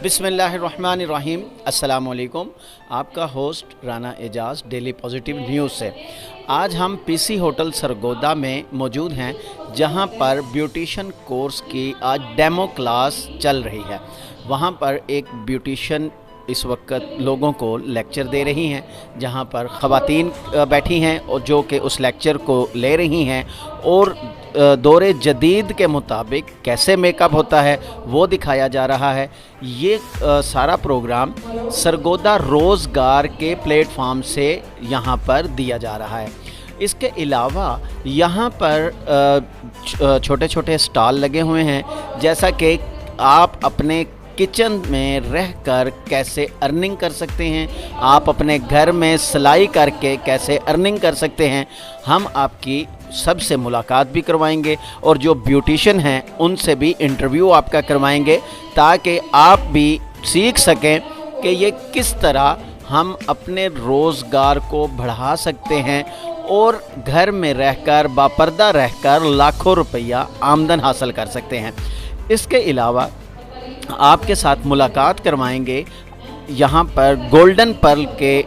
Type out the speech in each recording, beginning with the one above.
बिस्मिल्लाहिर्रहमानिर्रहीम। अस्सलाम वालेकुम। आपका होस्ट राना एजाज़ डेली पॉजिटिव न्यूज़ से। आज हम पीसी होटल सरगोदा में मौजूद हैं, जहां पर ब्यूटिशन कोर्स की आज डेमो क्लास चल रही है। वहां पर एक ब्यूटिशन इस वक्त लोगों को लेक्चर दे रही हैं, जहां पर ख़वातीन बैठी हैं और जो कि उस लेक्चर को ले रही हैं और दौरे जदीद के मुताबिक कैसे मेकअप होता है वो दिखाया जा रहा है। ये सारा प्रोग्राम सरगोदा रोज़गार के प्लेटफॉर्म से यहाँ पर दिया जा रहा है। इसके अलावा यहाँ पर छोटे छोटे स्टॉल लगे हुए हैं, जैसा कि आप अपने किचन में रहकर कैसे अर्निंग कर सकते हैं, आप अपने घर में सिलाई करके कैसे अर्निंग कर सकते हैं। हम आपकी सबसे मुलाकात भी करवाएंगे और जो ब्यूटिशियन हैं उनसे भी इंटरव्यू आपका करवाएंगे, ताकि आप भी सीख सकें कि ये किस तरह हम अपने रोज़गार को बढ़ा सकते हैं और घर में रहकर बापर्दा रहकर लाखों रुपया आमदन हासिल कर सकते हैं। इसके अलावा आपके साथ मुलाकात करवाएंगे यहाँ पर गोल्डन पर्ल के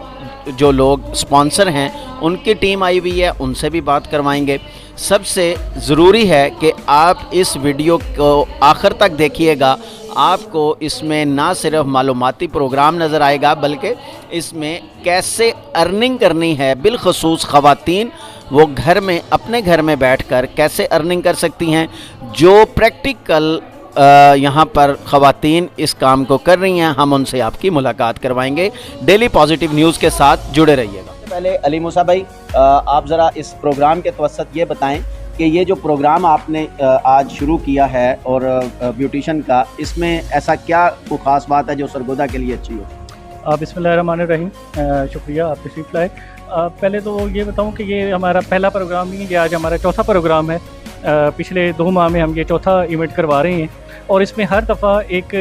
जो लोग स्पॉन्सर हैं, उनकी टीम आई हुई है, उनसे भी बात करवाएंगे। सबसे ज़रूरी है कि आप इस वीडियो को आखिर तक देखिएगा। आपको इसमें ना सिर्फ मालूमाती प्रोग्राम नज़र आएगा, बल्कि इसमें कैसे अर्निंग करनी है, बिलखसूस ख़वातीन वो घर में अपने घर में बैठकर कैसे अर्निंग कर सकती हैं। जो प्रैक्टिकल यहाँ पर ख़वातीन इस काम को कर रही हैं, हम उनसे आपकी मुलाकात करवाएंगे। डेली पॉजिटिव न्यूज़ के साथ जुड़े रहिएगा। पहले अली मूसा भाई, आप ज़रा इस प्रोग्राम के तवसत ये बताएं कि ये जो प्रोग्राम आपने आज शुरू किया है और ब्यूटिशन का, इसमें ऐसा क्या कोई ख़ास बात है जो सरगोदा के लिए अच्छी हो? बिस्मिल्लाहिर्रहमानिर्रहीम। शुक्रिया, आप तशरीफ़ लाए। पहले तो ये बताऊं कि ये हमारा पहला प्रोग्राम नहीं है, ये आज हमारा चौथा प्रोग्राम है। पिछले 2 माह में हम ये चौथा इवेंट करवा रहे हैं और इसमें हर दफ़ा एक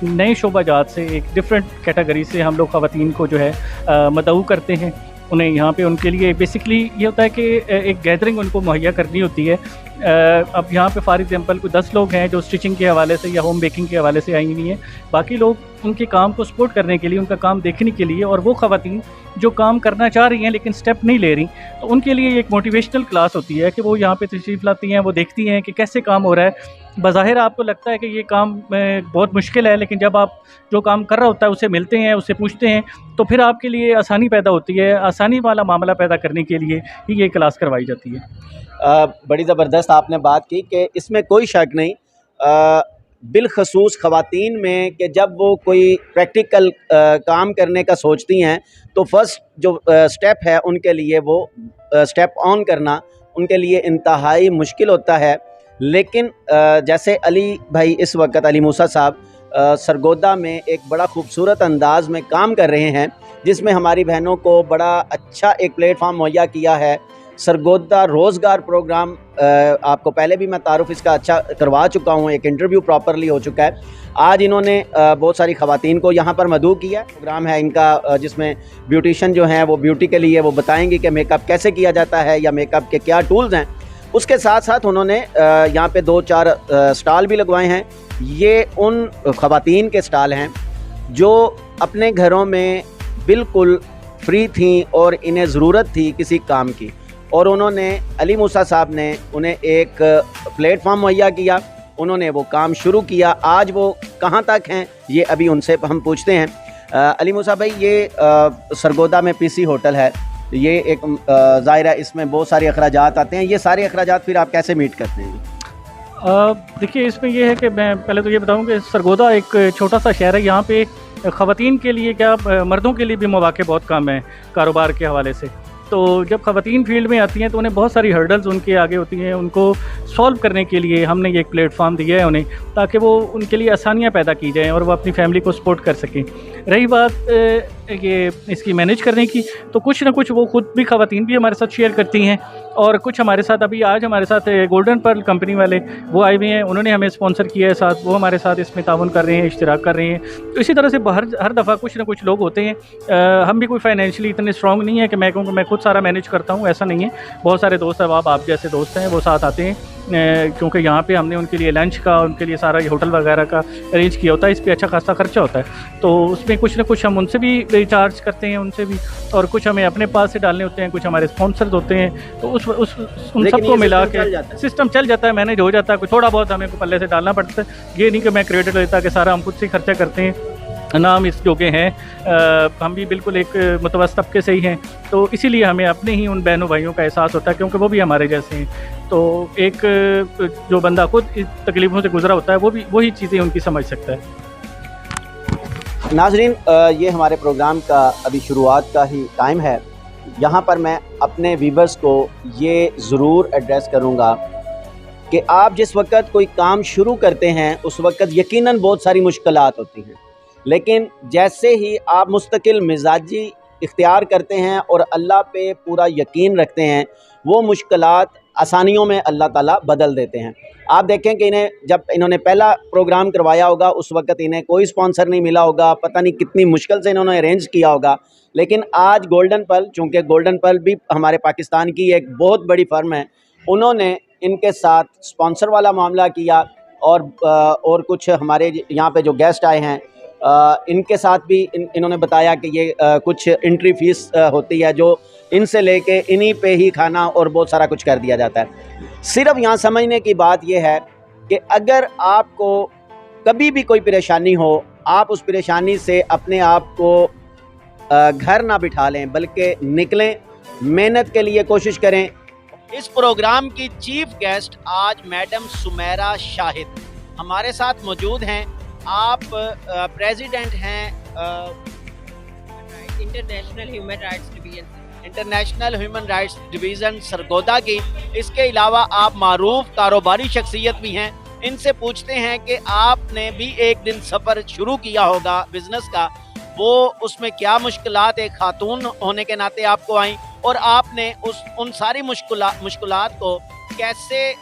नए शोबाजात से, एक डिफरेंट कैटेगरी से हम लोग ख़वातीन को जो है मदऊ करते हैं। उन्हें यहाँ पे उनके लिए बेसिकली ये होता है कि एक गैदरिंग उनको मुहैया करनी होती है। अब यहाँ पे फॉर एग्जांपल कोई 10 लोग हैं जो स्टिचिंग के हवाले से या होम बेकिंग के हवाले से आई हुई हैं। बाकी लोग उनके काम को सपोर्ट करने के लिए, उनका काम देखने के लिए, और वो ख़वातीन जो काम करना चाह रही हैं लेकिन स्टेप नहीं ले रही, तो उनके लिए एक मोटिवेशनल क्लास होती है कि वो यहाँ पे तशरीफ़ लाती हैं, वो देखती हैं कि कैसे काम हो रहा है। बज़ाहिर आपको लगता है कि ये काम बहुत मुश्किल है, लेकिन जब आप जो काम कर रहा होता है उसे मिलते हैं, उससे पूछते हैं, तो फिर आपके लिए आसानी पैदा होती है। आसानी वाला मामला पैदा करने के लिए ही ये क्लास करवाई जाती है। बड़ी ज़बरदस्त आपने बात की कि इसमें कोई शक नहीं, बिलखसूस ख़वातीन में कि जब वो कोई प्रैक्टिकल काम करने का सोचती हैं, तो फ़र्स्ट जो स्टेप है उनके लिए वो स्टेप ऑन करना उनके लिए इंतहाई मुश्किल होता है। लेकिन जैसे अली भाई इस वक्त, अली मूसा साहब सरगोदा में एक बड़ा खूबसूरत अंदाज़ में काम कर रहे हैं, जिसमें हमारी बहनों को बड़ा अच्छा एक प्लेटफॉर्म मुहैया किया है। सरगोदा रोज़गार प्रोग्राम, आपको पहले भी मैं तारुफ इसका अच्छा करवा चुका हूँ, एक इंटरव्यू प्रॉपरली हो चुका है। आज इन्होंने बहुत सारी ख़वातीन को यहाँ पर मदऊ किया। प्रोग्राम है इनका जिसमें ब्यूटिशन जो हैं वो ब्यूटी के लिए वो बताएंगे कि मेकअप कैसे किया जाता है या मेकअप के क्या टूल्स हैं। उसके साथ साथ उन्होंने यहाँ पे 2-4 स्टॉल भी लगवाए हैं। ये उन ख़वातीन के स्टॉल हैं जो अपने घरों में बिल्कुल फ्री थी और इन्हें ज़रूरत थी किसी काम की, और उन्होंने, अली मूसा साहब ने उन्हें एक प्लेटफॉर्म मुहैया किया, उन्होंने वो काम शुरू किया। आज वो कहाँ तक हैं ये अभी उनसे हम पूछते हैं। अली मूसा भाई, ये सरगोदा में पीसी होटल है, ये एक ज़ाहिर है इसमें बहुत सारे अखराजात आते हैं, ये सारे अखराजात फिर आप कैसे मीट करते हैं? देखिए, इसमें यह है कि मैं पहले तो ये बताऊं कि सरगोदा एक छोटा सा शहर है। यहाँ पे ख़वातीन के लिए क्या, मर्दों के लिए भी मौके बहुत कम हैं कारोबार के हवाले से। तो जब ख़वातीन फील्ड में आती हैं तो उन्हें बहुत सारी हर्डल्स उनके आगे होती हैं। उनको सॉल्व करने के लिए हमने ये एक प्लेटफॉर्म दिया है उन्हें, ताकि वो उनके लिए आसानियाँ पैदा की जाएँ और वो अपनी फैमिली को सपोर्ट कर सकें। रही बात ये इसकी मैनेज करने की, तो कुछ ना कुछ वो ख़ुद भी ख़वातीन भी हमारे साथ शेयर करती हैं, और कुछ हमारे साथ अभी आज हमारे साथ गोल्डन पर्ल कंपनी वाले वो आए हुए हैं, उन्होंने हमें स्पॉन्सर किया है साथ, वो हमारे साथ इसमें ताउन कर रहे हैं, इश्तिराक कर रहे हैं। तो इसी तरह से हर दफ़ा कुछ ना कुछ लोग होते हैं। हम भी कोई फाइनेंशियली इतने स्ट्रॉन्ग नहीं है कि मैं कहूँ कि मैं खुद खुद सारा मैनेज करता हूँ, ऐसा नहीं है। बहुत सारे दोस्त अब आप जैसे दोस्त हैं वो साथ आते हैं, क्योंकि यहाँ पे हमने उनके लिए लंच का, उनके लिए सारा ये होटल वगैरह का अरेंज किया होता है। इस पे अच्छा खासा खर्चा होता है, तो उसमें कुछ ना कुछ हम उनसे भी चार्ज करते हैं, उनसे भी, और कुछ हमें अपने पास से डालने होते हैं, कुछ हमारे स्पॉन्सर्स होते हैं। तो उन सबको मिला के सिस्टम चल जाता है, मैनेज हो जाता है। कुछ थोड़ा बहुत हमें पल्ले से डालना पड़ता है। ये नहीं कि मैं क्रेडिट लेता कि सारा हम खुद से खर्चा करते हैं, नाम इस जोगे हैं। हम भी बिल्कुल एक मुतवस्सित तबके से ही हैं, तो इसीलिए हमें अपने ही उन बहनों भाइयों का एहसास होता है, क्योंकि वो भी हमारे जैसे हैं। तो एक जो बंदा खुद इस तकलीफ़ों से गुजरा होता है, वो भी वही चीज़ें उनकी समझ सकता है। नाजरीन, ये हमारे प्रोग्राम का अभी शुरुआत का ही टाइम है। यहाँ पर मैं अपने व्यूअर्स को ये ज़रूर एड्रेस करूँगा कि आप जिस वक्त कोई काम शुरू करते हैं उस वक्त यकीनन बहुत सारी मुश्किलात होती हैं, लेकिन जैसे ही आप मुस्तकिल मिजाजी इख्तियार करते हैं और अल्लाह पे पूरा यकीन रखते हैं, वो मुश्किलात आसानियों में अल्लाह ताला बदल देते हैं। आप देखें कि जब इन्होंने पहला प्रोग्राम करवाया होगा उस वक्त इन्हें कोई स्पॉन्सर नहीं मिला होगा, पता नहीं कितनी मुश्किल से इन्होंने अरेंज किया होगा। लेकिन आज गोल्डन पल, चूँकि गोल्डन पल भी हमारे पाकिस्तान की एक बहुत बड़ी फर्म है, उन्होंने इनके साथ स्पॉन्सर वाला मामला किया और कुछ हमारे यहाँ पे जो गेस्ट आए हैं इनके साथ भी इन्होंने बताया कि ये कुछ एंट्री फीस होती है जो इनसे लेके इन्हीं पे ही खाना और बहुत सारा कुछ कर दिया जाता है। सिर्फ यहाँ समझने की बात यह है कि अगर आपको कभी भी कोई परेशानी हो, आप उस परेशानी से अपने आप को घर ना बिठा लें, बल्कि निकलें, मेहनत के लिए कोशिश करें। इस प्रोग्राम की चीफ गेस्ट आज मैडम सुमेरा शाहिद हमारे साथ मौजूद हैं। आप प्रेसिडेंट हैं international human rights division Sargodha की। इसके अलावा आप मारूफ कारोबारी शख्सियत भी हैं। इनसे पूछते हैं कि आपने भी एक दिन सफ़र शुरू किया होगा बिज़नेस का, वो उसमें क्या मुश्किलात एक खातून होने के नाते आपको आई और आपने उन सारी मुश्किलात को कैसे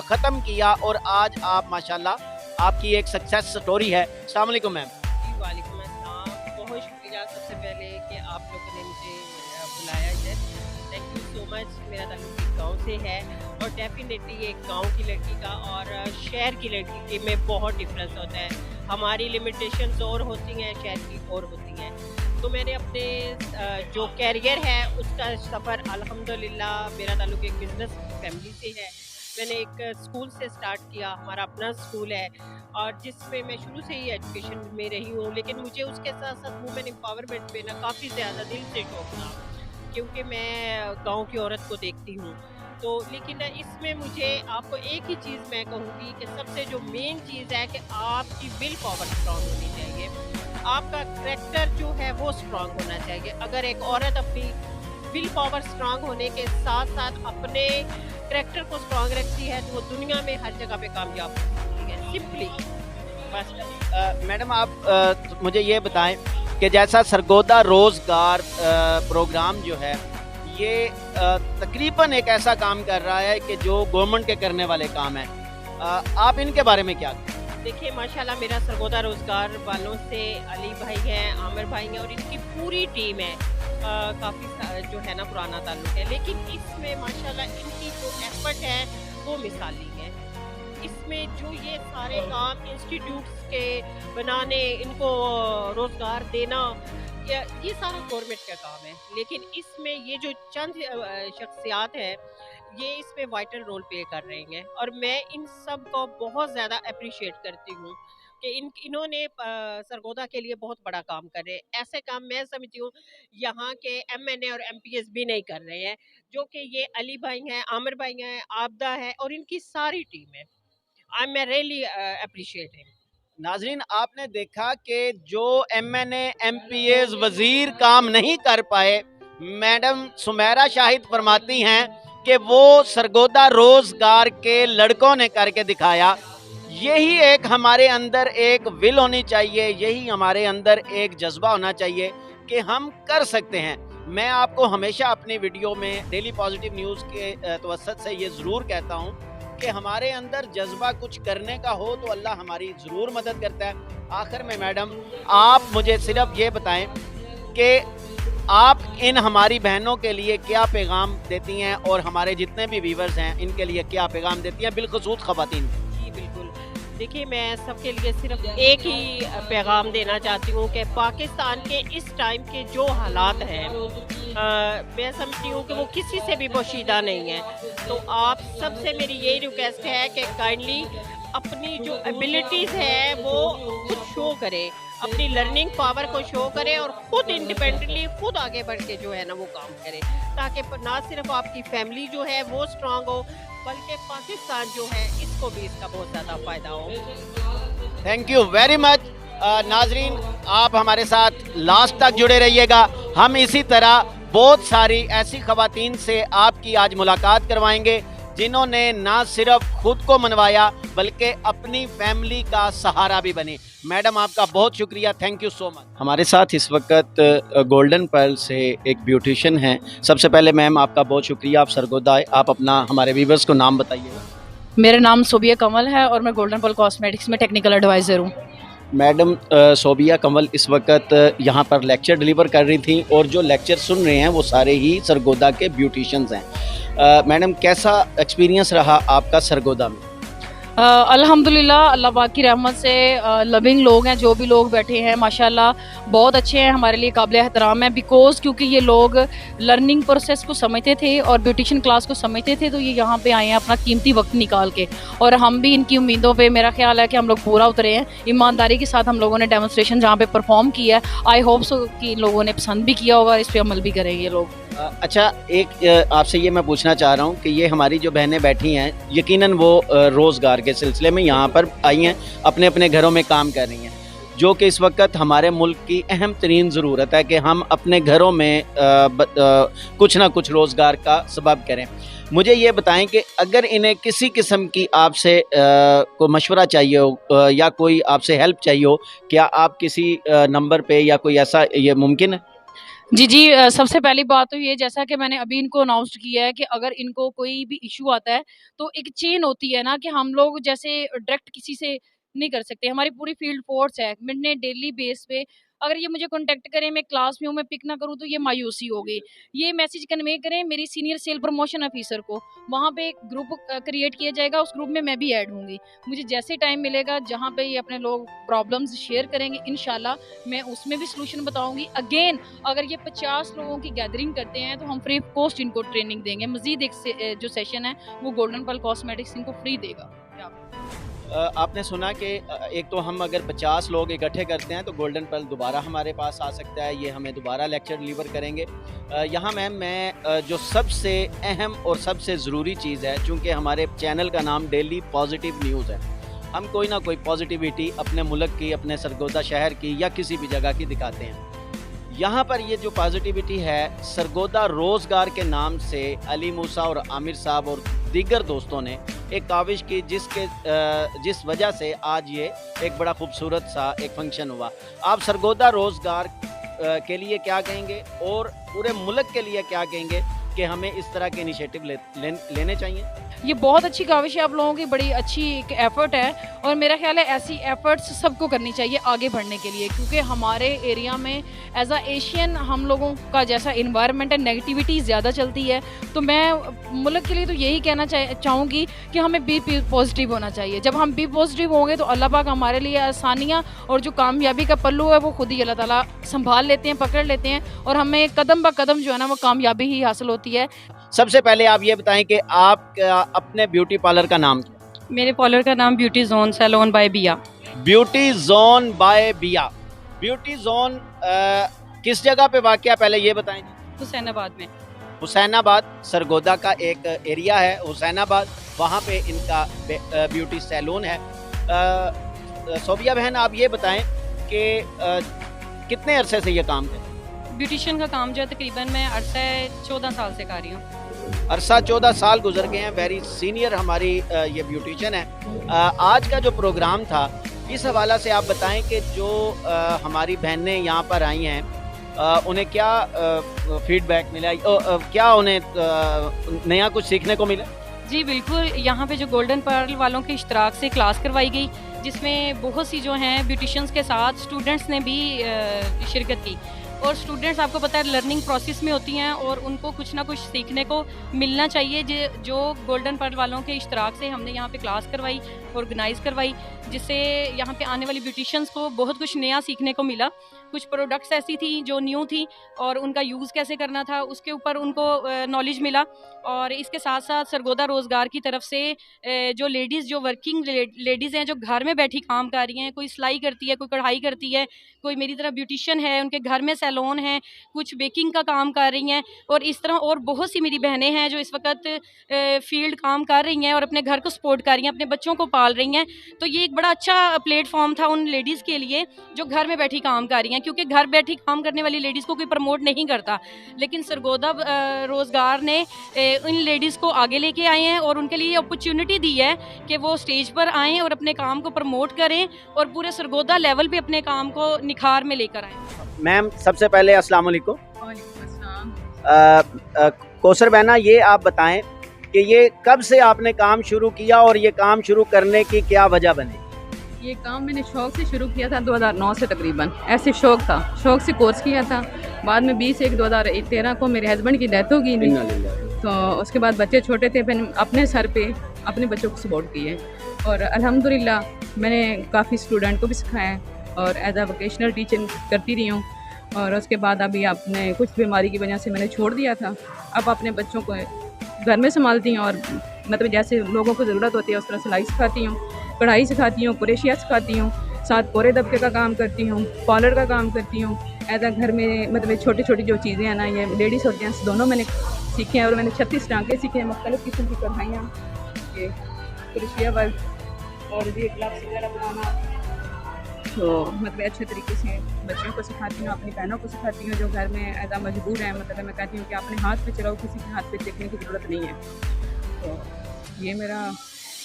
ख़त्म किया और आज आप माशाल्लाह आपकी एक सक्सेस स्टोरी है। अस्सलाम वालेकुम मैम। वालेकुम अस्सलाम, बहुत शुक्रिया सबसे पहले कि आप लोगों ने मुझे बुलाया इधर। Thank you so much. मेरा ताल्लुक एक गाँव से है और डेफिनेटली एक गाँव की लड़की का और शहर की लड़की में बहुत डिफरेंस होता है। हमारी लिमिटेशंस और होती हैं, शहर की और होती हैं। तो मैंने अपने जो कैरियर है उसका सफ़र अल्हम्दुलिल्लाह, मेरा ताल्लुक एक बिज़नेस फैमिली से है। मैंने एक स्कूल से स्टार्ट किया, हमारा अपना स्कूल है और जिसमें मैं शुरू से ही एजुकेशन में रही हूँ। लेकिन मुझे उसके साथ साथ वुमेन एम्पावरमेंट पे ना काफ़ी ज़्यादा दिल से शौक था, क्योंकि मैं गांव की औरत को देखती हूँ। तो लेकिन इसमें मुझे आपको एक ही चीज़ मैं कहूँगी कि सबसे जो मेन चीज़ है कि आपकी विल पावर स्ट्रॉन्ग होनी चाहिए, आपका करैक्टर जो है वो स्ट्रॉन्ग होना चाहिए। अगर एक औरत अपनी विल पावर स्ट्रॉन्ग होने के साथ साथ अपने करैक्टर को स्ट्रॉन्ग रखती है तो वो दुनिया में हर जगह पे कामयाब होती है। सिंपली बस। मैडम आप मुझे ये बताएं कि जैसा सरगोदा रोज़गार प्रोग्राम जो है ये तकरीबन एक ऐसा काम कर रहा है कि जो गवर्नमेंट के करने वाले काम है, आप इनके बारे में क्या? देखिए माशाल्लाह मेरा सरगोदा रोज़गार वालों से अली भाई हैं, आमिर भाई हैं और इनकी पूरी टीम है। काफ़ी जो है ना पुराना ताल्लुक है, लेकिन इसमें माशाल्लाह इनकी जो एफर्ट है वो मिसाली है। इसमें जो ये सारे काम इंस्टीट्यूट्स के बनाने, इनको रोज़गार देना, ये सारा गवर्नमेंट का काम है। लेकिन इसमें ये जो चंद शख्सियात हैं ये इसमें वाइटल रोल प्ले कर रही हैं और मैं इन सब को बहुत ज़्यादा अप्रिशिएट करती हूँ कि इन्होंने सरगोदा के लिए बहुत बड़ा काम कर रहे हैं। ऐसे काम मैं समझती हूँ यहाँ के MNA और MPS भी नहीं कर रहे हैं, जो कि ये अली भाई हैं, आमिर भाई हैं, आबदा है और इनकी सारी टीम है। I am really appreciate him. नाजरीन, आपने देखा कि जो MNA MPS वज़ीर काम नहीं कर पाए, मैडम सुमेरा शाहिद फरमाती हैं कि वो सरगोदा रोज़गार के लड़कों ने करके दिखाया। यही एक हमारे अंदर एक विल होनी चाहिए, यही हमारे अंदर एक जज्बा होना चाहिए कि हम कर सकते हैं। मैं आपको हमेशा अपनी वीडियो में डेली पॉजिटिव न्यूज़ के तवस्सुत से ये ज़रूर कहता हूँ कि हमारे अंदर जज्बा कुछ करने का हो तो अल्लाह हमारी ज़रूर मदद करता है। आखिर में मैडम आप मुझे सिर्फ ये बताएं कि आप इन हमारी बहनों के लिए क्या पैगाम देती हैं और हमारे जितने भी व्यूवर्स हैं इनके लिए क्या पैगाम देती हैं, बिलखुसूस ख़वातीन? जी बिल्कुल। देखिए, मैं सबके लिए सिर्फ एक ही पैगाम देना चाहती हूँ कि पाकिस्तान के इस टाइम के जो हालात हैं, मैं समझती हूँ कि वो किसी से भी पोशीदा नहीं है। तो आप सबसे मेरी यही रिक्वेस्ट है कि काइंडली अपनी जो एबिलिटीज़ है वो खुद शो करें, अपनी लर्निंग पावर को शो करें और ख़ुद इंडिपेंडेंटली खुद आगे बढ़ के जो है ना वो काम करें, ताकि ना सिर्फ आपकी फैमिली जो है वो स्ट्रांग हो, बल्कि पाकिस्तान जो है इसको भी इसका बहुत ज़्यादा फ़ायदा हो। Thank you very much. नाजरीन, आप हमारे साथ लास्ट तक जुड़े रहिएगा। हम इसी तरह बहुत सारी ऐसी ख़वातीन से आपकी आज मुलाकात करवाएंगे जिन्होंने ना सिर्फ खुद को मनवाया बल्कि अपनी फैमिली का सहारा भी बने। मैडम, आपका बहुत शुक्रिया, थैंक यू सो मच। हमारे साथ इस वक्त गोल्डन पर्ल से एक ब्यूटिशियन हैं। सबसे पहले मैम आपका बहुत शुक्रिया, आप सरगोदा आए। आप अपना हमारे व्यूवर्स को नाम बताइएगा। मेरा नाम सोबिया कमल है और मैं गोल्डन पर्ल कॉस्मेटिक्स में टेक्निकल एडवाइज़र हूँ। मैडम सोबिया कमल इस वक्त यहाँ पर लेक्चर डिलीवर कर रही थी और जो लेक्चर सुन रहे हैं वो सारे ही सरगोदा के ब्यूटिशियंस हैं। मैडम, कैसा एक्सपीरियंस रहा आपका सरगोदा में? अल्हम्दुलिल्लाह, अल्लाह पाक की रहमत से लविंग लोग हैं, जो भी लोग बैठे हैं माशाल्लाह बहुत अच्छे हैं, हमारे लिए काबिल एहतराम है। बिकॉज़ क्योंकि ये लोग लर्निंग प्रोसेस को समझते थे और ब्यूटिशियन क्लास को समझते थे, तो ये यहाँ पे आए हैं अपना कीमती वक्त निकाल के, और हम भी इनकी उम्मीदों पे मेरा ख्याल है कि हम लोग पूरा उतरे हैं। ईमानदारी के साथ हम लोगों ने डेमोन्स्ट्रेशन जहाँ पे परफॉर्म किया है, आई होप सो कि लोगों ने पसंद भी किया होगा, इस पर अमल भी करेंगे लोग। अच्छा, एक आपसे ये मैं पूछना चाह रहा हूँ कि ये हमारी जो बहनें बैठी हैं यकीनन वो रोज़गार के सिलसिले में यहाँ पर आई हैं, अपने अपने घरों में काम कर रही हैं, जो कि इस वक्त हमारे मुल्क की अहम तरीन ज़रूरत है कि हम अपने घरों में कुछ ना कुछ रोज़गार का सबब करें। मुझे ये बताएं कि अगर इन्हें किसी किस्म की आपसे को मशवरा चाहिए हो या कोई आपसे हेल्प चाहिए हो, क्या आप किसी नंबर पे या कोई ऐसा ये मुमकिन है? जी, सबसे पहली बात तो ये, जैसा कि मैंने अभी इनको अनाउंस किया है कि अगर इनको कोई भी इशू आता है तो एक चेन होती है ना, कि हम लोग जैसे डायरेक्ट किसी से नहीं कर सकते, हमारी पूरी फील्ड फोर्स है। मैंने डेली बेस पे अगर ये मुझे कांटेक्ट करें, मैं क्लास में हूँ, मैं पिक ना करूँ तो ये मायूसी होगी। ये मैसेज कन्वे करें मेरी सीनियर सेल प्रमोशन ऑफिसर को, वहाँ पे एक ग्रुप क्रिएट किया जाएगा, उस ग्रुप में मैं भी ऐड होंगी। मुझे जैसे टाइम मिलेगा जहाँ पे ये अपने लोग प्रॉब्लम्स शेयर करेंगे, इंशाल्लाह मैं उसमें भी सलूशन बताऊंगी। अगेन, अगर ये 50 लोगों की गैदरिंग करते हैं तो हम फ्री ऑफ कॉस्ट इनको ट्रेनिंग देंगे। मजीद एक जो सेशन है वो गोल्डन पर्ल कॉस्मेटिक्स इनको फ्री देगा। आपने सुना कि एक तो हम अगर 50 लोग इकट्ठे करते हैं तो गोल्डन पर्ल दोबारा हमारे पास आ सकता है, ये हमें दोबारा लेक्चर डिलीवर करेंगे। यहाँ मैम मैं जो सबसे अहम और सबसे ज़रूरी चीज़ है, चूँकि हमारे चैनल का नाम डेली पॉजिटिव न्यूज़ है, हम कोई ना कोई पॉजिटिविटी अपने मुल्क की, अपने सरगोदा शहर की या किसी भी जगह की दिखाते हैं। यहाँ पर ये जो पॉजिटिविटी है, सरगोदा रोज़गार के नाम से अली मूसा और आमिर साहब और दीगर दोस्तों ने एक काविश की, जिस वजह से आज ये एक बड़ा खूबसूरत सा एक फंक्शन हुआ। आप सरगोदा रोज़गार के लिए क्या कहेंगे और पूरे मुल्क के लिए क्या कहेंगे कि हमें इस तरह के इनिशिएटिव लेने चाहिए? ये बहुत अच्छी काविश है आप लोगों की, बड़ी अच्छी एक एफ़र्ट है, और मेरा ख्याल है ऐसी एफ़र्ट्स सबको करनी चाहिए आगे बढ़ने के लिए, क्योंकि हमारे एरिया में एज अ एशियन हम लोगों का जैसा इन्वायरमेंट है, नेगेटिविटी ज़्यादा चलती है। तो मैं मुल्क के लिए तो यही कहना चाहूँगी कि हमें बी पॉजिटिव होना चाहिए। जब हम बी पॉजिटिव होंगे तो अल्लाह पाक हमारे लिए आसानियाँ और जो कामयाबी का पल्लू है वो खुद ही अल्लाह ताला संभाल लेते हैं, पकड़ लेते हैं, और हमें कदम ब कदम जो है ना वो कामयाबी ही हासिल होती है। सबसे पहले आप ये बताएं कि आप अपने ब्यूटी पार्लर का नाम क्या? मेरे पार्लर का नाम ब्यूटी जोन सैलून बाय बिया। ब्यूटी जोन बाय बिया। ब्यूटी जोन किस जगह पे वाक़या, पहले ये बताएं। हुसैनाबाद में। हुसैनाबाद सरगोदा का एक एरिया है हुसैनाबाद, वहाँ पे इनका ब्यूटी सैलून है। सोबिया बहन, आप ये बताएं कि कितने अरसे से ये काम करें? ब्यूटिशियन का काम जो है तकरीबन मैं अरसा 14 साल से कर रही हूँ। अरसा 14 साल गुजर गए हैं। वेरी सीनियर हमारी ये ब्यूटिशियन है। आज का जो प्रोग्राम था, इस हवाला से आप बताएं कि जो हमारी बहनें यहाँ पर आई हैं, उन्हें क्या फीडबैक मिला, क्या उन्हें नया कुछ सीखने को मिला? जी बिल्कुल, यहाँ पे जो गोल्डन पर्ल वालों के इश्तराक से क्लास करवाई गई, जिसमें बहुत सी जो हैं ब्यूटिशियंस के साथ स्टूडेंट्स ने भी शिरकत की। और स्टूडेंट्स आपको पता है लर्निंग प्रोसेस में होती हैं और उनको कुछ ना कुछ सीखने को मिलना चाहिए। जो गोल्डन पर्ल वालों के इश्तराक से हमने यहाँ पे क्लास करवाई, ऑर्गेनाइज़ करवाई, जिससे यहाँ पे आने वाली ब्यूटिशियंस को बहुत कुछ नया सीखने को मिला। कुछ प्रोडक्ट्स ऐसी थी जो न्यू थी और उनका यूज़ कैसे करना था उसके ऊपर उनको नॉलेज मिला। और इसके साथ साथ सरगोदा रोज़गार की तरफ से जो लेडीज़, जो वर्किंग लेडीज़ हैं, जो घर में बैठी काम कर रही हैं, कोई सिलाई करती है, कोई कढ़ाई करती है, कोई मेरी तरह ब्यूटिशियन है, उनके घर में सैलून है, कुछ बेकिंग का काम कर रही हैं, और इस तरह और बहुत सी मेरी बहनें हैं जो इस वक्त फील्ड काम कर रही हैं और अपने घर को सपोर्ट कर रही हैं, अपने बच्चों को पाल रही हैं। तो ये एक बड़ा अच्छा प्लेटफॉर्म था उन लेडीज़ के लिए जो घर में बैठी काम कर रही हैं, क्योंकि घर बैठी काम करने वाली लेडीज़ को कोई प्रमोट नहीं करता, लेकिन सरगोदा रोज़गार ने इन लेडीज़ को आगे लेके आए हैं और उनके लिए अपॉर्चुनिटी दी है कि वो स्टेज पर आएँ और अपने काम को प्रमोट करें और पूरे सरगोदा लेवल पे अपने काम को निखार में लेकर आएँ। मैम, सबसे पहले अस्सलाम वालेकुम। वालेकुम अस्सलाम। कौसर बहना, ये आप बताएं कि ये कब से आपने काम शुरू किया और ये काम शुरू करने की क्या वजह बनी? ये काम मैंने शौक़ से शुरू किया था 2009 से, तकरीबन ऐसे शौक़ था, शौक़ से कोर्स किया था। बाद में 20/1/2013 को मेरे हस्बैंड की डेथ हो गई थी, तो उसके बाद बच्चे छोटे थे, मैंने अपने सर पे अपने बच्चों को सपोर्ट किए और अल्हम्दुलिल्लाह मैंने काफ़ी स्टूडेंट को भी सिखाया और एज अ वोकेशनल टीचिंग करती रही हूँ। और उसके बाद अभी आपने कुछ बीमारी की वजह से मैंने छोड़ दिया था। अब अपने बच्चों को घर में संभालती हूँ और मतलब जैसे लोगों को ज़रूरत होती है उस तरह सिलाई सिखाती हूँ, कढ़ाई सिखाती हूँ, क्रोशिया सिखाती हूँ, साथ कोरे दबके का काम करती हूँ, कॉलर का काम करती हूँ। एज अ घर में मतलब छोटी छोटी जो चीज़ें हैं ना, ये लेडीज़ और जेंट्स दोनों मैंने सीखे हैं और मैंने 36 टाँके सीखे हैं, मुख्तलिफ़ किस्म की कढ़ाइयाँ, ये क्रोशिया वर्क और ये ग्लव्स वगैरह बनाना। तो मतलब अच्छे तरीके से बच्चों को सिखाती हूँ, अपनी बहनों को सिखाती हूँ जो घर में एज अ मजबूर हैं। मतलब मैं कहती हूँ कि अपने हाथ पे चलाओ, किसी के हाथ पे देखने की ज़रूरत नहीं है। तो ये मेरा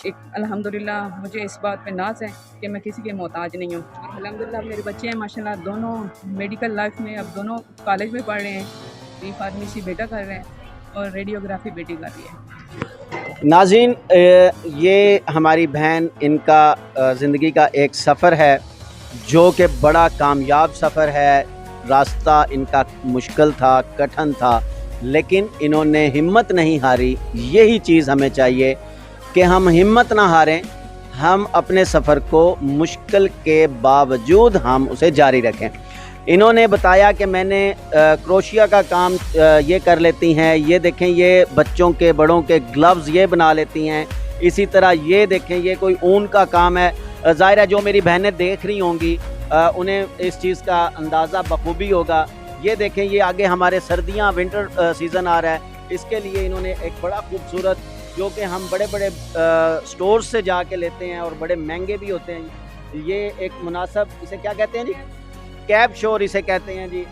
एक अल्हम्दुलिल्लाह मुझे इस बात पे नाज है कि मैं किसी के मोहताज नहीं हूँ। और अल्हम्दुलिल्लाह मेरे बच्चे हैं माशाल्लाह, दोनों मेडिकल लाइफ में अब दोनों कॉलेज में पढ़ रहे हैं। बी फार्मेसी बेटा कर रहे हैं और रेडियोग्राफी बेटी कर रही है। नाज़रीन, ये हमारी बहन, इनका ज़िंदगी का एक सफ़र है जो कि बड़ा कामयाब सफ़र है। रास्ता इनका मुश्किल था, कठिन था, लेकिन इन्होंने हिम्मत नहीं हारी। यही चीज़ हमें चाहिए कि हम हिम्मत ना हारें, हम अपने सफ़र को मुश्किल के बावजूद हम उसे जारी रखें। इन्होंने बताया कि मैंने क्रोशिया का काम ये कर लेती हैं, ये देखें, ये बच्चों के बड़ों के ग्लव्स ये बना लेती हैं। इसी तरह ये देखें, ये कोई ऊन का काम है। ज़ाहिर है जो मेरी बहनें देख रही होंगी उन्हें इस चीज़ का अंदाज़ा बखूबी होगा। ये देखें, ये आगे हमारे सर्दियाँ, विंटर सीज़न आ रहा है, इसके लिए इन्होंने एक बड़ा खूबसूरत, जो कि हम बड़े बड़े स्टोर से जाके लेते हैं और बड़े महंगे भी होते हैं, ये एक मुनासब, इसे क्या कहते हैं जी, कैप शोर इसे कहते हैं जी।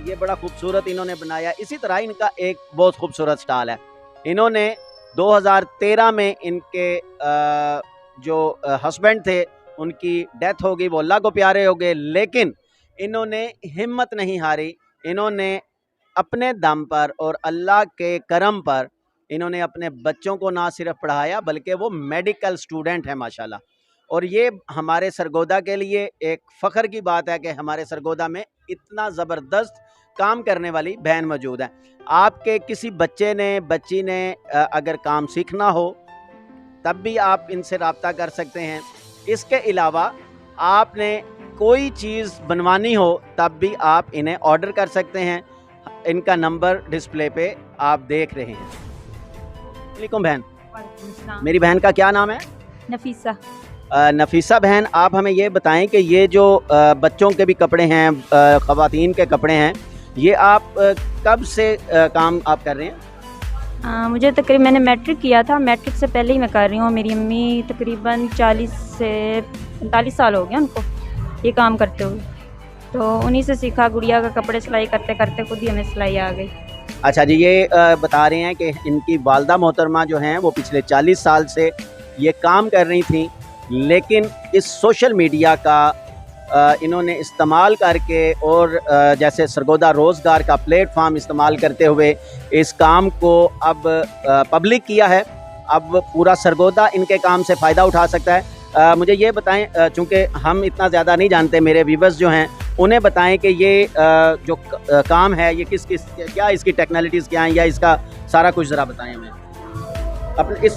ये बड़ा खूबसूरत इन्होंने बनाया। इसी तरह इनका एक बहुत खूबसूरत स्टाल है। इन्होंने 2013 में इनके जो हस्बैंड थे उनकी डेथ हो गई, वो अल्लाह को प्यारे हो गए, लेकिन इन्होंने हिम्मत नहीं हारी। इन्होंने अपने दम पर और अल्लाह के करम पर इन्होंने अपने बच्चों को ना सिर्फ पढ़ाया बल्कि वो मेडिकल स्टूडेंट हैं माशाल्लाह। और ये हमारे सरगोदा के लिए एक फ़ख्र की बात है कि हमारे सरगोदा में इतना ज़बरदस्त काम करने वाली बहन मौजूद है। आपके किसी बच्चे ने, बच्ची ने अगर काम सीखना हो तब भी आप इनसे रब्ता कर सकते हैं। इसके अलावा आपने कोई चीज़ बनवानी हो तब भी आप इन्हें ऑर्डर कर सकते हैं। इनका नंबर डिस्प्ले पे आप देख रहे हैं। वालेकुम बहन। मेरी बहन का क्या नाम है? नफीसा। नफीसा बहन, आप हमें ये बताएं कि ये जो बच्चों के भी कपड़े हैं, ख़वातीन के कपड़े हैं, ये आप कब से काम आप कर रहे हैं? मुझे तकरीबन, मैंने मैट्रिक किया था, मैट्रिक से पहले ही मैं कर रही हूँ। मेरी अम्मी तकरीबन 40 से 45 साल हो गए उनको ये काम करते हुए, तो उन्हीं से सीखा। गुड़िया का कपड़े सिलाई करते करते खुद ही हमें सिलाई आ गई। अच्छा जी, ये बता रहे हैं कि इनकी वालदा मोहतरमा जो हैं वो पिछले 40 साल से ये काम कर रही थी, लेकिन इस सोशल मीडिया का इन्होंने इस्तेमाल करके और जैसे सरगोदा रोज़गार का प्लेटफॉर्म इस्तेमाल करते हुए इस काम को अब पब्लिक किया है। अब पूरा सरगोदा इनके काम से फ़ायदा उठा सकता है। मुझे ये बताएं, चूँकि हम इतना ज़्यादा नहीं जानते, मेरे व्यूवर्स जो हैं उन्हें बताएं कि ये जो काम है ये किस किस क्या इसकी टेक्नोलॉजीज़ क्या हैं, या इसका सारा कुछ ज़रा बताएं हमें। अपने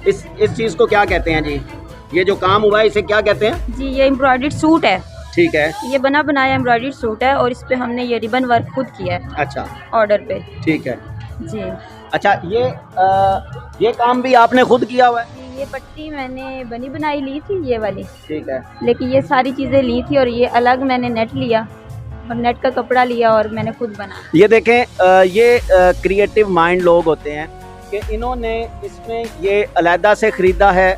इस चीज़ को क्या कहते हैं जी? ये जो काम हुआ है इसे क्या कहते हैं जी? ये एम्ब्रॉयडर्ड सूट है। ठीक है। ये बना बनाया एम्ब्रॉयडर्ड सूट है और इस पे हमने ये रिबन वर्क खुद किया है। अच्छा, ऑर्डर पे। ठीक है जी। अच्छा, ये काम भी आपने खुद किया हुआ है? ये पट्टी मैंने बनी बनाई ली थी, ये वाली। ठीक है। लेकिन ये सारी चीज़ें ली थी और ये अलग मैंने नेट लिया और नेट का कपड़ा लिया और मैंने खुद बना। ये देखें, ये क्रिएटिव माइंड लोग होते हैं कि इन्होंने इसमें ये अलहदा से ख़रीदा है,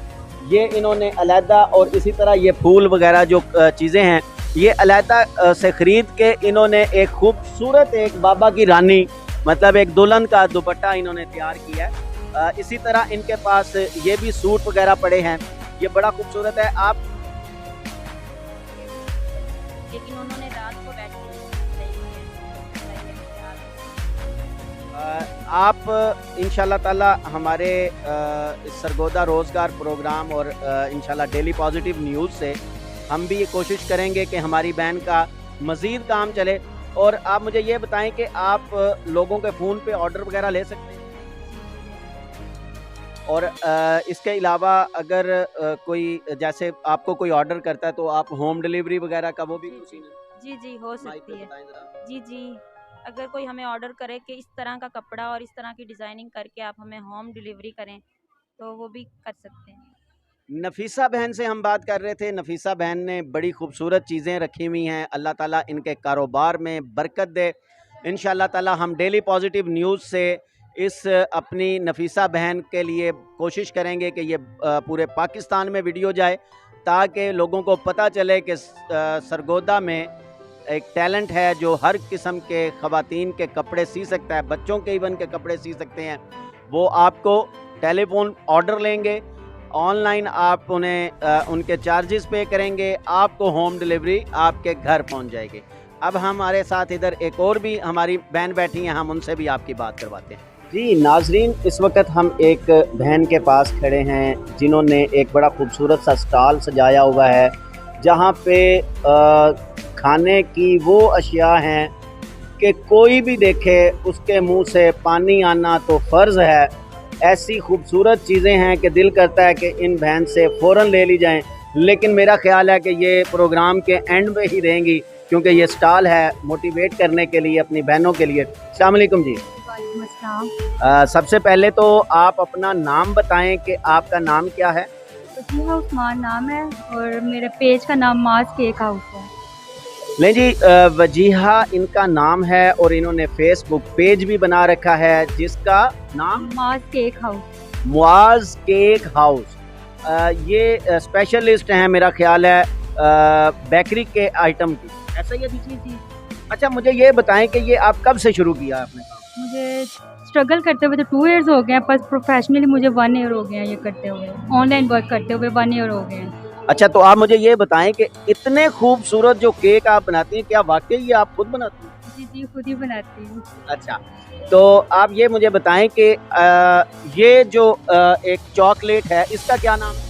ये इन्होंने अलहदा, और इसी तरह ये फूल वगैरह जो चीज़ें हैं ये अलहदा से ख़रीद के इन्होंने एक खूबसूरत एक बाबा की रानी, मतलब एक दुल्हन का दुपट्टा इन्होंने तैयार किया है। इसी तरह इनके पास ये भी सूट वगैरह पड़े हैं, ये बड़ा खूबसूरत है। आप लेकिन उन्होंने रात को बैठ आप इंशाल्लाह ताला हमारे इस सरगोदा रोज़गार प्रोग्राम और इंशाल्लाह डेली पॉजिटिव न्यूज़ से हम भी ये कोशिश करेंगे कि हमारी बहन का मज़ीद काम चले। और आप मुझे ये बताएं कि आप लोगों के फ़ोन पे ऑर्डर वगैरह ले सकते हैं, और इसके अलावा अगर कोई जैसे आपको कोई ऑर्डर करता है तो आप होम डिलीवरी वगैरह का वो भी कुछ है? जी जी हो सकती है। जी जी, अगर कोई हमें ऑर्डर करे कि इस तरह का कपड़ा और इस तरह की डिज़ाइनिंग करके आप हमें होम डिलीवरी करें तो वो भी कर सकते हैं। नफीसा बहन से हम बात कर रहे थे। नफीसा बहन ने बड़ी खूबसूरत चीज़ें रखी हुई हैं। अल्लाह ताला इनके कारोबार में बरकत दे। इंशाअल्लाह ताला हम डेली पॉजिटिव न्यूज़ से इस अपनी नफीसा बहन के लिए कोशिश करेंगे कि ये पूरे पाकिस्तान में वीडियो जाए, ताकि लोगों को पता चले कि सरगोदा में एक टैलेंट है जो हर किस्म के ख़वातीन के कपड़े सी सकता है, बच्चों के इवन के कपड़े सी सकते हैं। वो आपको टेलीफोन ऑर्डर लेंगे, ऑनलाइन आप उन्हें उनके चार्जेस पे करेंगे, आपको होम डिलीवरी आपके घर पहुंच जाएगी। अब हमारे साथ इधर एक और भी हमारी बहन बैठी हैं, हम उनसे भी आपकी बात करवाते हैं। जी नाजरीन, इस वक्त हम एक बहन के पास खड़े हैं जिन्होंने एक बड़ा खूबसूरत सा स्टॉल सजाया हुआ है, जहां पे खाने की वो अशिया हैं कि कोई भी देखे उसके मुंह से पानी आना तो फ़र्ज़ है। ऐसी खूबसूरत चीज़ें हैं कि दिल करता है कि इन बहन से फ़ौरन ले ली जाएं, लेकिन मेरा ख्याल है कि ये प्रोग्राम के एंड में ही रहेंगी, क्योंकि ये स्टॉल है मोटिवेट करने के लिए अपनी बहनों के लिए। अस्सलाम वालेकुम जी। सबसे पहले तो आप अपना नाम बताएं कि आपका नाम क्या है? वजीहा उस्मान नाम है और मेरे पेज का नाम माज केक हाउस है। नहीं जी, वजीहा इनका नाम है और इन्होंने फेसबुक पेज भी बना रखा है जिसका नाम माज cake house. Muaz cake house. ये स्पेशलिस्ट हैं मेरा ख्याल है बेकरी के आइटम की, ऐसा ही है जी? जी। अच्छा, मुझे ये बताएं कि ये आप कब से शुरू किया आपने काम? मुझे स्ट्रगल करते हुए तो 2 इयर्स हो गए हैं, पर प्रोफेशनली मुझे 1 ईयर हो गए हैं ये करते हुए, ऑनलाइन वर्क करते हुए 1 ईयर हो गए हैं। अच्छा, तो आप मुझे ये बताएं कि इतने खूबसूरत जो केक आप बनाती हैं, क्या वाकई ये आप खुद बनाती हैं? जी जी, खुद ही बनाती हूँ। अच्छा, तो आप ये मुझे बताएं कि ये जो एक चॉकलेट है इसका क्या नाम है?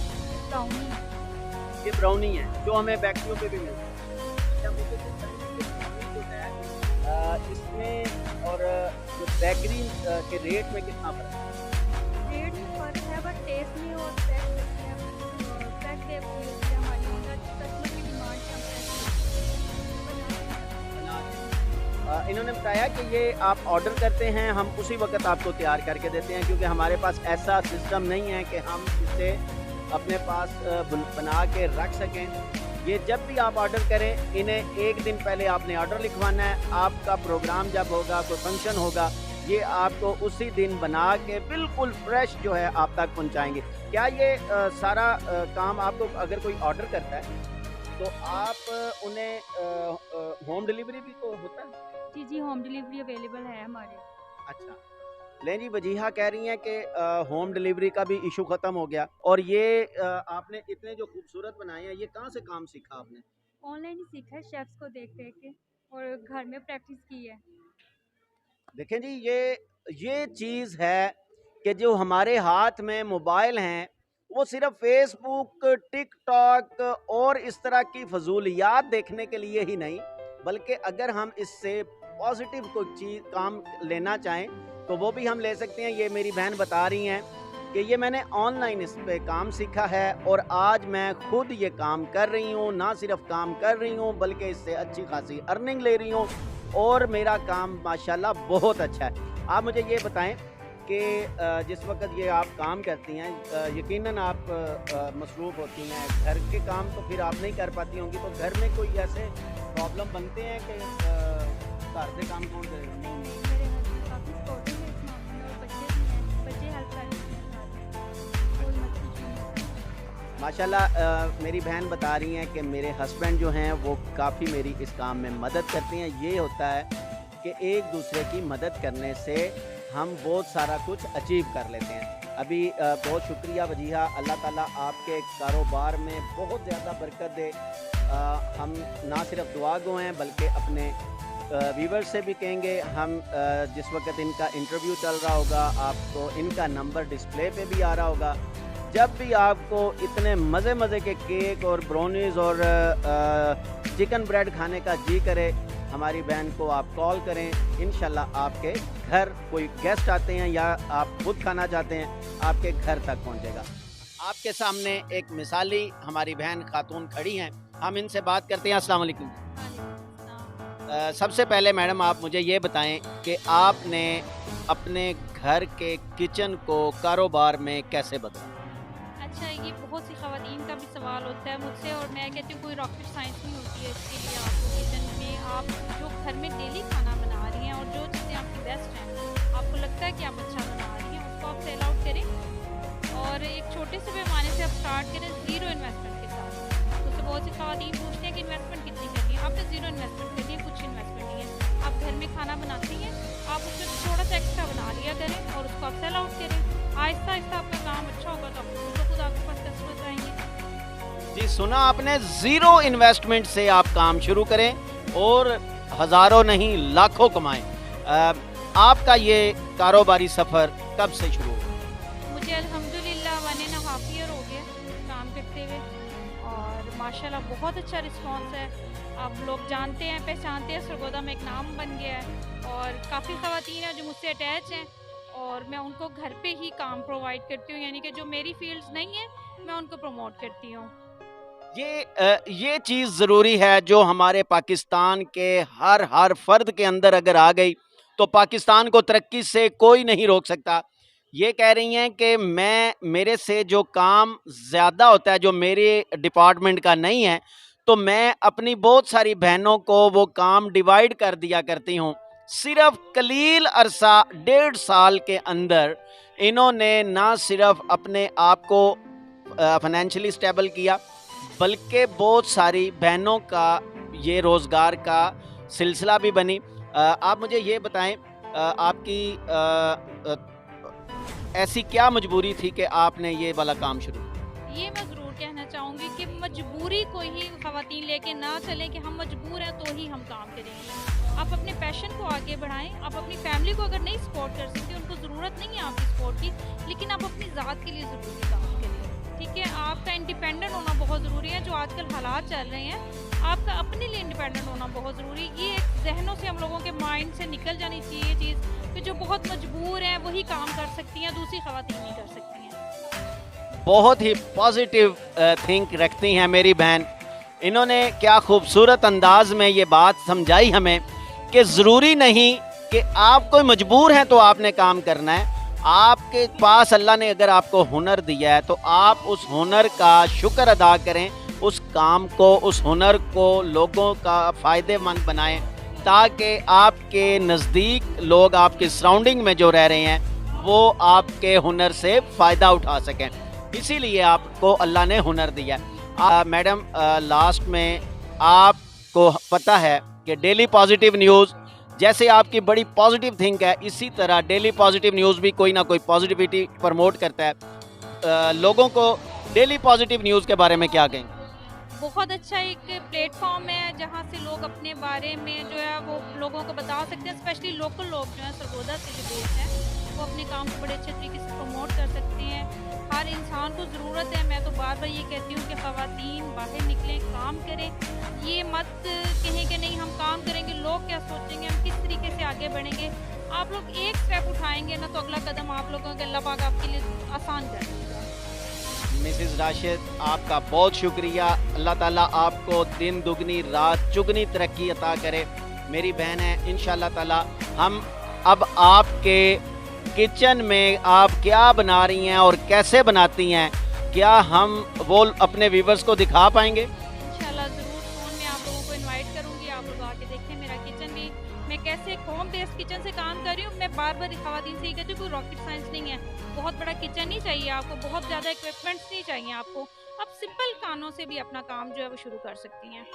ब्राउनी। ये ब्राउनी है जो हमें बेकरियों पे भी मिलती है। अच्छा, मुझे ये बताइए कि ब्राउनी जो है इसमें और जो बेकरी के रेट में कितना फर्क है? रेट में फर्क है, बट टेस्ट में और इन्होंने बताया कि ये आप ऑर्डर करते हैं, हम उसी वक्त आपको तैयार करके देते हैं, क्योंकि हमारे पास ऐसा सिस्टम नहीं है कि हम इसे अपने पास बना के रख सकें। ये जब भी आप ऑर्डर करें, इन्हें एक दिन पहले आपने ऑर्डर लिखवाना है। आपका प्रोग्राम जब होगा, कोई फंक्शन होगा, ये आपको उसी दिन बना के बिल्कुल फ्रेश जो है आप तक पहुंचाएंगे। क्या ये सारा काम आपको अगर कोई ऑर्डर करता है तो आप उन्हें होम डिलीवरी भी तो होता है? जी जी, होम डिलीवरी अवेलेबल है हमारे। अच्छा, लें जी, वजीहा कह रही हैं कि होम डिलीवरी का भी इशू ख़त्म हो गया। और ये आपने इतने जो खूबसूरत बनाए हैं, ये कहाँ से काम सीखा आपने? ऑनलाइन ही सीखा है, शेफ्स को देख देख के, और घर में प्रैक्टिस की है। देखें जी, ये चीज़ है कि जो हमारे हाथ में मोबाइल हैं वो सिर्फ फेसबुक, टिकटॉक और इस तरह की फजूलियात देखने के लिए ही नहीं, बल्कि अगर हम इससे पॉजिटिव कोई चीज़ काम लेना चाहें तो वो भी हम ले सकते हैं। ये मेरी बहन बता रही हैं कि ये मैंने ऑनलाइन इस पे काम सीखा है और आज मैं खुद ये काम कर रही हूँ। ना सिर्फ काम कर रही हूँ बल्कि इससे अच्छी खासी अर्निंग ले रही हूँ और मेरा काम माशाल्लाह बहुत अच्छा है। आप मुझे ये बताएं कि जिस वक्त ये आप काम करती हैं, यकीनन आप मसरूफ़ होती हैं, घर के काम तो फिर आप नहीं कर पाती होंगी, तो घर में कोई ऐसे प्रॉब्लम बनते हैं कि घर से काम कौन करेगा? नहीं मेरे हस्बैंड काफ़ी सपोर्टिव है इस मामले में, और बच्चे भी हैं, बच्चे हेल्प करते हैं सारे, कोई मसला नहीं है। माशाल्लाह मेरी बहन बता रही हैं कि मेरे हस्बैंड जो हैं वो काफ़ी मेरी इस काम में मदद करते हैं। ये होता है कि एक दूसरे की मदद करने से हम बहुत सारा कुछ अचीव कर लेते हैं। अभी बहुत शुक्रिया वजीहा, अल्लाह ताला आपके कारोबार में बहुत ज़्यादा बरकत दे। हम ना सिर्फ दुआ गो हैं बल्कि अपने व्यूवर्स से भी कहेंगे, हम जिस वक्त इनका इंटरव्यू चल रहा होगा आपको इनका नंबर डिस्प्ले पे भी आ रहा होगा। जब भी आपको इतने मज़े मज़े के केक और ब्राउनीज़ और चिकन ब्रेड खाने का जी करे, हमारी बहन को आप कॉल करें। इंशाल्लाह आपके घर कोई गेस्ट आते हैं या आप खुद खाना चाहते हैं, आपके घर तक पहुंचेगा। आपके सामने एक मिसाली हमारी बहन खातून खड़ी हैं, हम इनसे बात करते हैं। अस्सलाम वालेकुम। सबसे पहले मैडम आप मुझे ये बताएं कि आपने अपने घर के किचन को कारोबार में कैसे बदला? अच्छा, ये बहुत सी ख़वातीन का भी सवाल होता है मुझसे, और मैं कहती हूँ कोई रॉकेट साइंस नहीं होती है इसके लिए। आपको किचन में आप जो घर में डेली खाना बना रही हैं और जो चीज़ें आपकी बेस्ट हैं, आपको लगता है कि आप अच्छा बना रही हैं, उसको आप सेल आउट करें और एक छोटे से पैमाने से आप स्टार्ट करें, ज़ीरो इन्वेस्टमेंट के साथ। तो बहुत सी ख़वातीन पूछती हैं कि इन्वेस्टमेंट कितनी करनी है। आपने ज़ीरो इन्वेस्टमेंट करनी है, कुछ इन्वेस्टमेंट नहीं है। आप घर में खाना बनाती हैं, आप उसमें थोड़ा सा एक्स्ट्रा बना लिया करें और उसको आप सेल आउट करें। आहिस्ता आहिस्ता आपका काम अच्छा होगा तो खुद आपके पास कस्टमर आएंगे। जी सुना आपने, ज़ीरो इन्वेस्टमेंट से आप काम शुरू करें और हज़ारों नहीं लाखों कमाएं। आपका ये कारोबारी सफ़र कब से शुरू हुआ? मुझे अल्हम्दुलिल्लाह 1.5 ईयर हो गया काम करते हुए और माशाल्लाह बहुत अच्छा रिस्पांस है। आप लोग जानते हैं, पहचानते हैं, सरगोदा में एक नाम बन गया है और काफ़ी ख़वातीन हैं जो मुझसे अटैच हैं और मैं उनको घर पे ही काम प्रोवाइड करती हूँ, यानी कि जो मेरी फील्ड्स नहीं है मैं उनको प्रमोट करती हूँ। ये चीज़ ज़रूरी है जो हमारे पाकिस्तान के हर फ़र्द के अंदर अगर आ गई तो पाकिस्तान को तरक्की से कोई नहीं रोक सकता। ये कह रही हैं कि मेरे से जो काम ज़्यादा होता है जो मेरे डिपार्टमेंट का नहीं है, तो मैं अपनी बहुत सारी बहनों को वो काम डिवाइड कर दिया करती हूँ। सिर्फ कलील अरसा 1.5 साल के अंदर इन्होंने ना सिर्फ अपने आप को फाइनेंशियली स्टेबल किया बल्कि बहुत सारी बहनों का ये रोज़गार का सिलसिला भी बनी। आप मुझे ये बताएं, आपकी ऐसी क्या मजबूरी थी कि आपने ये वाला काम शुरू किया? ये मैं ज़रूर कहना चाहूँगी कि मजबूरी को ही ख़वातीन लेके ना चले कि हम मजबूर हैं तो ही हम काम करेंगे। आप अपने पैशन को आगे बढ़ाएं। आप अपनी फैमिली को अगर नहीं सपोर्ट कर सकते, उनको ज़रूरत नहीं है आपकी सपोर्ट की, लेकिन आप अपनी ज़ात के लिए ज़रूरी काम करें। ठीक है, आपका इंडिपेंडेंट होना बहुत ज़रूरी है। जो आजकल हालात चल रहे हैं, आपका अपने लिए इंडिपेंडेंट होना बहुत ज़रूरी है। ये जहनों से हम लोगों के माइंड से निकल जानी चाहिए चीज़ कि जो बहुत मजबूर हैं वही काम कर सकती हैं, दूसरी ख़वातीन नहीं कर सकती हैं। बहुत ही पॉजिटिव थिंक रखती हैं मेरी बहन। इन्होंने क्या खूबसूरत अंदाज में ये बात समझाई हमें कि ज़रूरी नहीं कि आप कोई मजबूर हैं तो आपने काम करना है। आपके पास अल्लाह ने अगर आपको हुनर दिया है तो आप उस हुनर का शुक्र अदा करें, उस काम को, उस हुनर को लोगों का फ़ायदेमंद बनाएं ताकि आपके नज़दीक लोग, आपके सराउंडिंग में जो रह रहे हैं वो आपके हुनर से फ़ायदा उठा सकें। इसीलिए आपको अल्लाह ने हुनर दिया। मैडम लास्ट में आपको पता है कि डेली पॉजिटिव न्यूज़ जैसे आपकी बड़ी पॉजिटिव थिंक है, इसी तरह डेली पॉजिटिव न्यूज़ भी कोई ना कोई पॉजिटिविटी प्रमोट करता है। लोगों को डेली पॉजिटिव न्यूज़ के बारे में क्या कहेंगे? बहुत अच्छा एक प्लेटफॉर्म है जहाँ से लोग अपने बारे में जो है वो लोगों को बता सकते हैं, स्पेशली लोकल लोग जो हैं सरगोदा से जो बेस्ड हैं वो अपने काम को बड़े अच्छे तरीके से प्रमोट कर सकते हैं। हर इंसान को ज़रूरत है, मैं तो बार बार ये कहती हूँ कि ख़वातीन बाहर निकलें, काम करें, ये मत कहें कि नहीं हम काम करेंगे लोग क्या सोचेंगे, हम किस तरीके से आगे बढ़ेंगे। आप लोग एक स्टेप उठाएंगे ना तो अगला कदम आप लोगों के अल्लाह पाक आपके लिए आसान कर देगा। मिसेस राशिद, आपका बहुत शुक्रिया। अल्लाह ताला आपको दिन दुगनी रात चुगनी तरक्की अता करे। मेरी बहन है, इंशाल्लाह ताला हम अब आपके किचन में आप क्या बना रही हैं और कैसे बनाती हैं, क्या हम वो अपने व्यूवर्स को दिखा पाएंगे? इंशाल्लाह ज़रूर फ़ोन में आप लोगों को इनवाइट करूँगी, आप लोग आके देखें मेरा किचन भी, मैं कैसे होम बेस्ड किचन से काम कर रही हूँ। मैं बार बार ख़वातीन से ये कहती हूँ कोई रॉकेट साइंस नहीं है, बहुत बड़ा किचन नहीं चाहिए आपको, बहुत ज़्यादा इक्विपमेंट्स नहीं चाहिए आपको, आप सिंपल खानों से भी अपना काम जो है वो शुरू कर सकती हैं।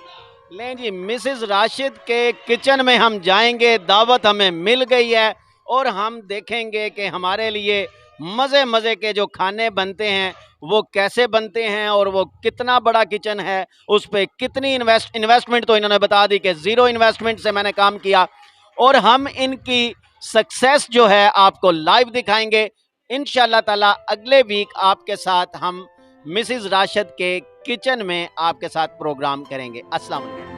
लें जी, मिसेस राशिद के किचन में हम जाएंगे, दावत हमें मिल गई है और हम देखेंगे कि हमारे लिए मज़े मज़े के जो खाने बनते हैं वो कैसे बनते हैं और वो कितना बड़ा किचन है, उस पर कितनी इन्वेस्टमेंट तो इन्होंने बता दी कि ज़ीरो इन्वेस्टमेंट से मैंने काम किया, और हम इनकी सक्सेस जो है आपको लाइव दिखाएंगे इंशाल्लाह ताला। अगले वीक आपके साथ हम मिसेस राशिद के किचन में आपके साथ प्रोग्राम करेंगे। अस्सलाम वालेकुम।